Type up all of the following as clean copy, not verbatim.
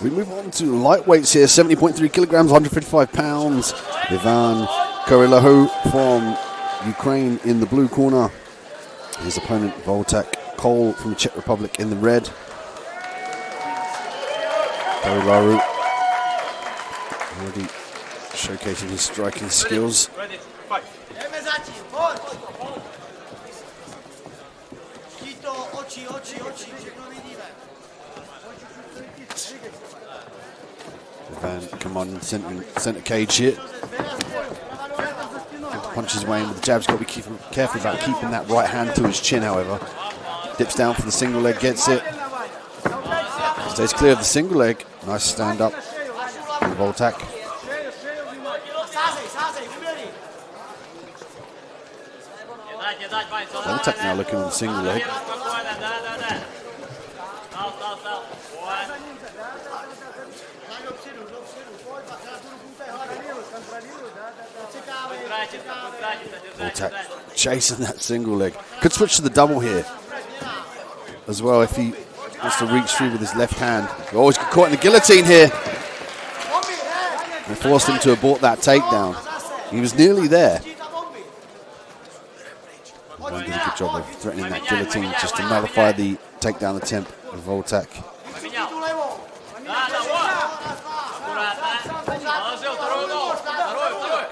We move on to lightweights here, 70.3 kilograms, 155 pounds. Iván Kurelaru from Ukraine in the blue corner. His opponent, Voйтech, Khol from the Czech Republic in the red. Kurelaru already showcasing his striking skills. Iván commanding center cage here. Punches his way in with the jabs. Got to be careful about keeping that right hand to his chin, however. Dips down for the single leg, gets it. Stays clear of the single leg. Nice stand up from Voйтech. Voйтech now looking on the single leg. Voйтech chasing that single leg. Could switch to the double here as well if he wants to reach through with his left hand. He always got caught in the guillotine here. They forced him to abort that takedown. He was nearly there. Iván did a good job of threatening that guillotine just to nullify the takedown attempt of Voйтech.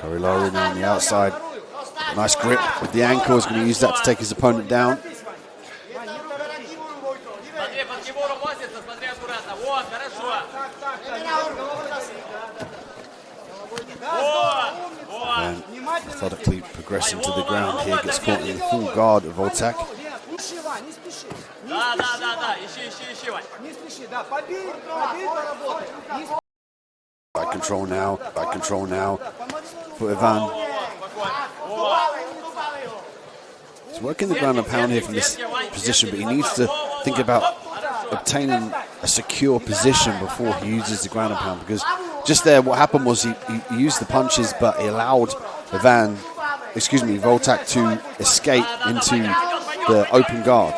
Kurelaru now on the outside. Nice grip with the ankle. He's going to use that to take his opponent down. And methodically progressing to the ground here, gets caught in the full guard of Voйтech. Back control now, for Iván. He's working the ground and pound here from this position, but he needs to think about obtaining a secure position before he uses the ground and pound, because just there what happened was he used the punches, but he allowed Voйтech to escape into the open guard.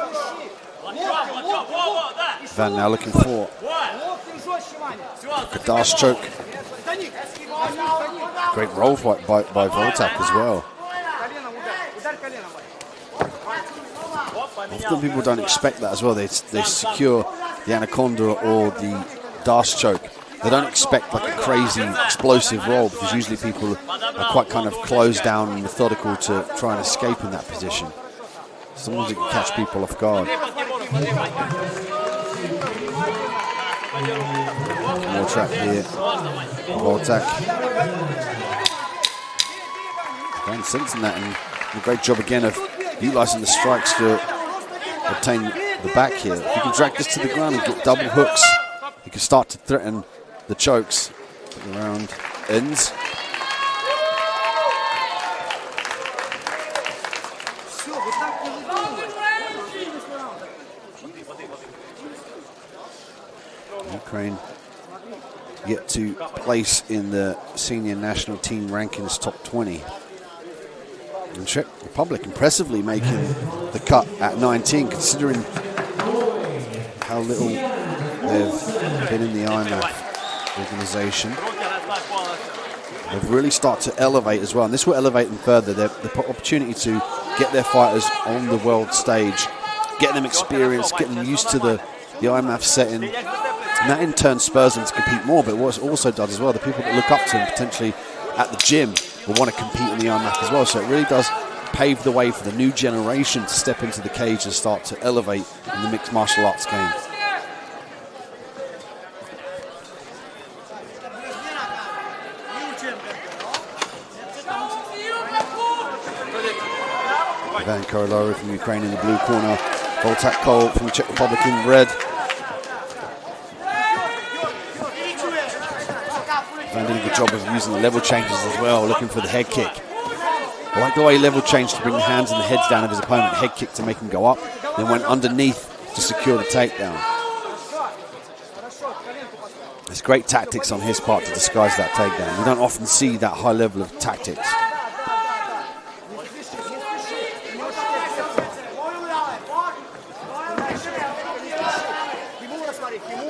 Iván now looking for a dash choke. Great roll fight by Voйтech as well. Often people don't expect that as well. They secure the anaconda or the dash choke. They don't expect like a crazy explosive roll, because usually people are quite kind of closed down and methodical to try and escape in that position. Sometimes it can catch people off guard. More trap here. Voйтech. And sensing that, and a great job again of utilising the strikes to obtain the back here. If you can drag this to the ground and get double hooks, you can start to threaten the chokes. The round ends. Ukraine yet to place in the senior national team rankings top 20. And Czech Republic impressively making the cut at 19, considering how little they've been in the IMAF organisation. They've really started to elevate as well, and this will elevate them further. The opportunity to get their fighters on the world stage, get them experience, get them used to the IMAF setting, and that in turn spurs them to compete more. But what it also does as well, the people that look up to them potentially at the gym will want to compete in the IMAF as well. So it really does pave the way for the new generation to step into the cage and start to elevate in the mixed martial arts game. Iván Kurelaru from Ukraine in the blue corner. Voйтech Khol from the Czech Republic in red. Iván did a good job of using the level changes as well, looking for the head kick. I like the way he level changed to bring the hands and the heads down of his opponent. Head kick to make him go up, then went underneath to secure the takedown. It's great tactics on his part to disguise that takedown. We don't often see that high level of tactics.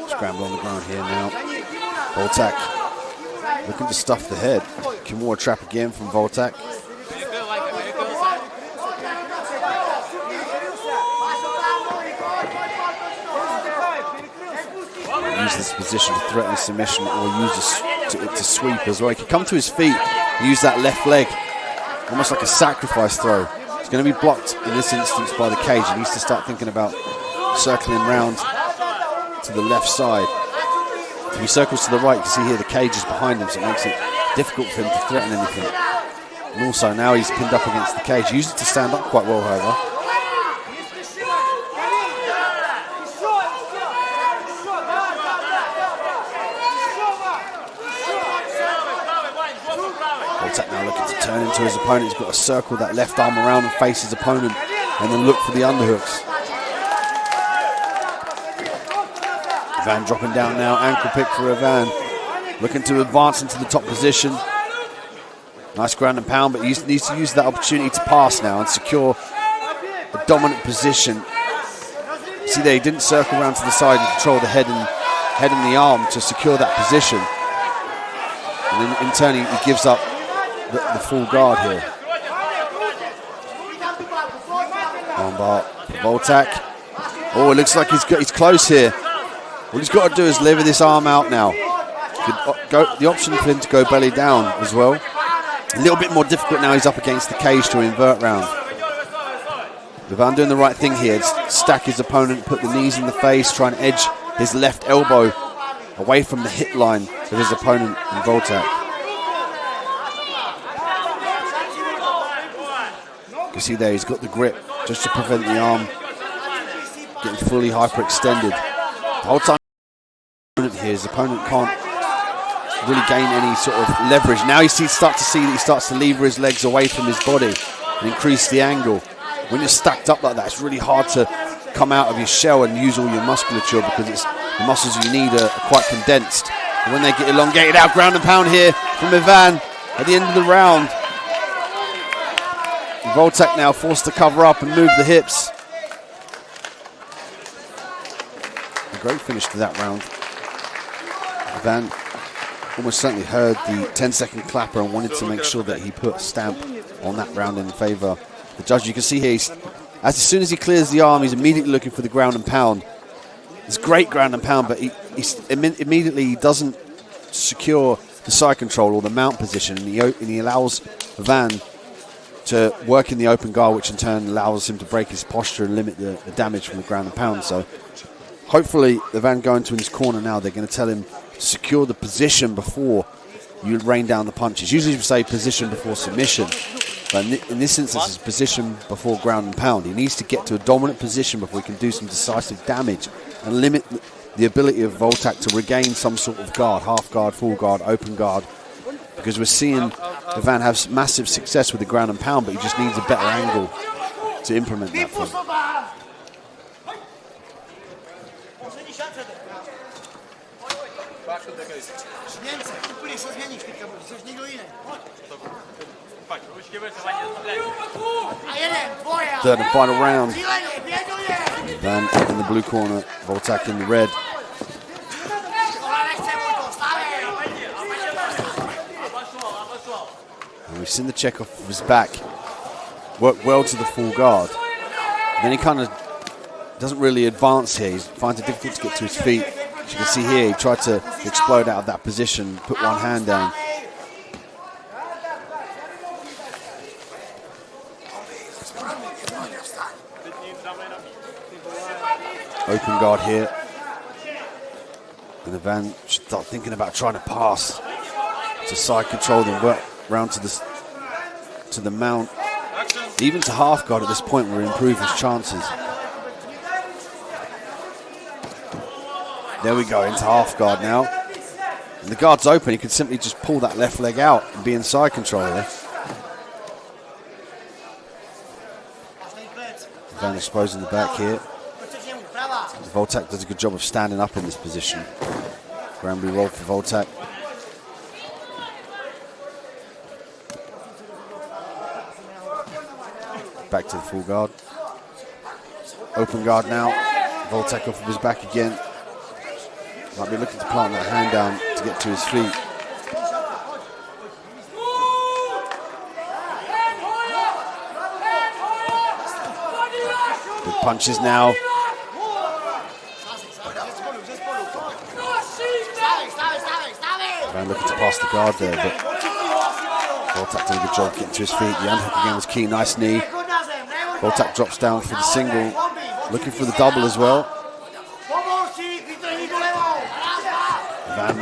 Scramble on the ground here now. Vojtech looking to stuff the head. Kimura trap again from Vojtech. Use this position to threaten a submission or use it to sweep as well. He can come to his feet and use that left leg, almost like a sacrifice throw. It's going to be blocked in this instance by the cage. He needs to start thinking about circling round to the left side. If he circles to the right, you can see here the cage is behind him, so it makes it difficult for him to threaten anything. And also now he's pinned up against the cage. He used it to stand up quite well, however. Vojtech now looking to turn into his opponent. He's got to circle that left arm around and face his opponent and then look for the underhooks. Ivan dropping down now, ankle pick for Ivan. Looking to advance into the top position. Nice ground and pound, but he needs to use that opportunity to pass now and secure a dominant position. See there, he didn't circle around to the side and control the head and the arm to secure that position. And then in turn, he gives up the full guard here. Armbar for Vojtech. Oh, it looks like he's close here. What he's got to do is lever this arm out now. The option for him to go belly down as well. A little bit more difficult now. He's up against the cage to invert round. Ivan doing the right thing here. Stack his opponent, put the knees in the face, try and edge his left elbow away from the hip line of his opponent in Vojtech. You can see there he's got the grip just to prevent the arm getting fully hyperextended. The whole time here, his opponent can't really gain any sort of leverage. Now you start to see that he starts to lever his legs away from his body and increase the angle. When you're stacked up like that, it's really hard to come out of your shell and use all your musculature because the muscles you need are quite condensed. And when they get elongated out, ground and pound here from Ivan at the end of the round. Vojtech now forced to cover up and move the hips. A great finish to that round. Ivan almost certainly heard the 10-second clapper and wanted to make sure that he put a stamp on that round in favour of the judge. You can see here, as soon as he clears the arm, he's immediately looking for the ground and pound. It's great ground and pound, but he immediately doesn't secure the side control or the mount position, and he allows Ivan to work in the open guard, which in turn allows him to break his posture and limit the damage from the ground and pound. So hopefully Ivan going to his corner now, they're going to tell him to secure the position before you rain down the punches. Usually we say position before submission, but in this instance it's position before ground and pound. He needs to get to a dominant position before he can do some decisive damage and limit the ability of Vojtech to regain some sort of guard, half guard, full guard, open guard, because we're seeing Ivan have massive success with the ground and pound, but he just needs a better angle to implement that for him. Third and final round. Ivan in the blue corner, Vojtech in the red. And we've seen the check off of his back work well to the full guard. And then he kind of doesn't really advance here. He finds it difficult to get to his feet. As you can see here, he tried to explode out of that position, put one hand down. Open guard here. And Ivan should start thinking about trying to pass to side control and work round to the mount. Even to half guard at this point will improve his chances. There we go, into half guard now. And the guard's open, he could simply just pull that left leg out and be in side control there. Ivan exposing the back here. Vojtech does a good job of standing up in this position. Granby roll for Vojtech. Back to the full guard. Open guard now. Vojtech off of his back again. Might be looking to plant that hand down to get to his feet. Good punches now. Ivan looking to pass the guard there, but Vojtech doing a good job getting to his feet. The underhook again was key, nice knee. Vojtech drops down for the single, looking for the double as well. Ivan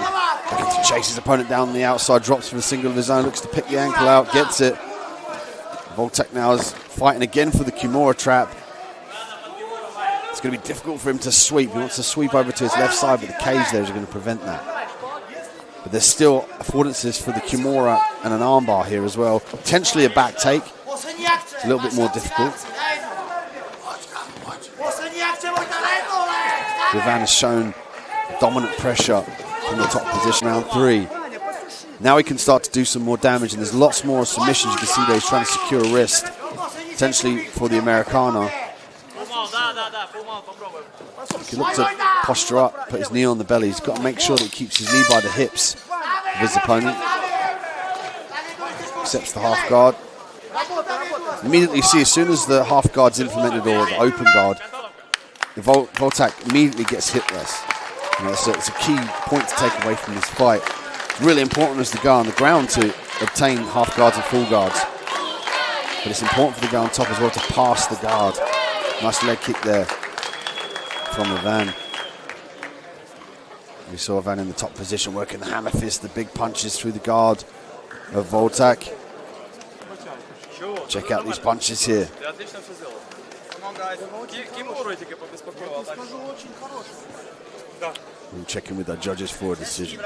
looking to chase his opponent down the outside, drops for the single of his own, looks to pick the ankle out, gets it. Vojtech now is fighting again for the Kimura trap. It's going to be difficult for him to sweep. He wants to sweep over to his left side, but the cage there is going to prevent that. But there's still affordances for the Kimura and an armbar here as well. Potentially a back take. It's a little bit more difficult. Ivan has shown dominant pressure from the top position, round 3. Now he can start to do some more damage, and there's lots more submissions. You can see there he's trying to secure a wrist, potentially for the Americana. He can look to posture up, put his knee on the belly. He's got to make sure that he keeps his knee by the hips of his opponent. Accepts the half guard. Immediately you see, as soon as the half guard's implemented, or the open guard, Vojtech immediately gets hitless. You know, so it's a key point to take away from this fight. It's really important as the guy on the ground to obtain half guards and full guards. But it's important for the guy on top as well to pass the guard. Nice leg kick there from Ivan. We saw Ivan in the top position working the hammer fist, the big punches through the guard of Vojtech. Check out these punches here. We'll check in with our judges for a decision.